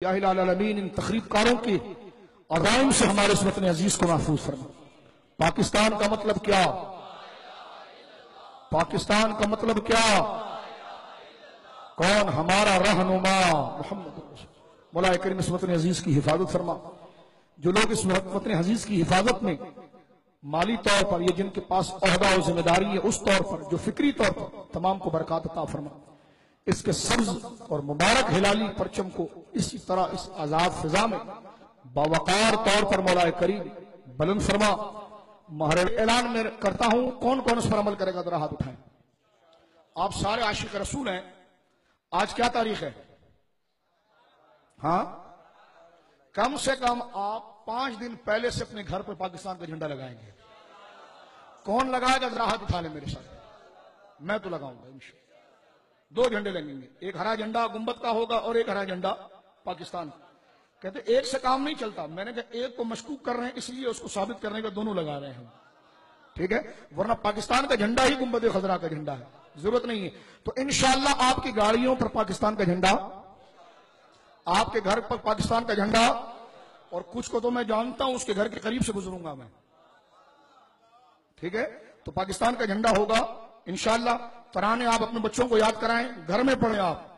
या इलाही आलमीन इन तखरीबकारों के अज़ाइम से हमारे इस वतन अजीज को महफूज फरमा। पाकिस्तान का मतलब क्या? पाकिस्तान का मतलब क्या? कौन? हमारा रहनुमा मोहम्मद। मौला करीम इस वतन अजीज की हिफाजत फरमा। जो लोग इस वतन अजीज की हिफाजत में माली तौर पर, ये जिनके पास ओहदा और जिम्मेदारी है उस तौर पर, जो फिक्री तौर पर, तमाम को बरकत अता फरमा। इसके सब्ज और मुबारक हिलाली परचम को इसी तरह इस आजाद फिजा में बावकार तौर पर मौला करीम बुलंद फरमा। महर ऐलान में करता हूं, कौन कौन इस पर अमल करेगा जरा हाथ उठाएं। आप सारे आशिक रसूल हैं। आज क्या तारीख है? हाँ, कम से कम आप 5 दिन पहले से अपने घर पर पाकिस्तान का झंडा लगाएंगे। कौन लगाएगा जरा हाथ उठा ले मेरे साथ। मैं तो लगाऊंगा इंशाअल्लाह। 2 झंडे लगेंगे, एक हरा झंडा गुंबद का होगा और एक हरा झंडा पाकिस्तान का। कहते एक से काम नहीं चलता। मैंने कहा एक को मशकूक कर रहे हैं इसलिए उसको साबित करने का दोनों लगा रहे हैं, ठीक है, वरना पाकिस्तान का झंडा ही गुंबद खजरा का झंडा है, जरूरत नहीं है। तो इंशाअल्लाह आपकी गाड़ियों पर पाकिस्तान का झंडा, आपके घर पर पाकिस्तान का झंडा, और कुछ को तो मैं जानता हूं उसके घर के करीब से गुजरूंगा मैं, ठीक है। तो पाकिस्तान का झंडा होगा इंशाअल्लाह। तराने आप अपने बच्चों को याद कराएं, घर में पढ़ें आप,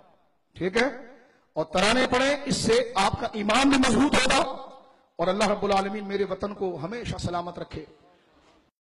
ठीक है, और तराने पढ़ें। इससे आपका ईमान भी मजबूत होगा और अल्लाह रब्बुल आलमीन मेरे वतन को हमेशा सलामत रखे।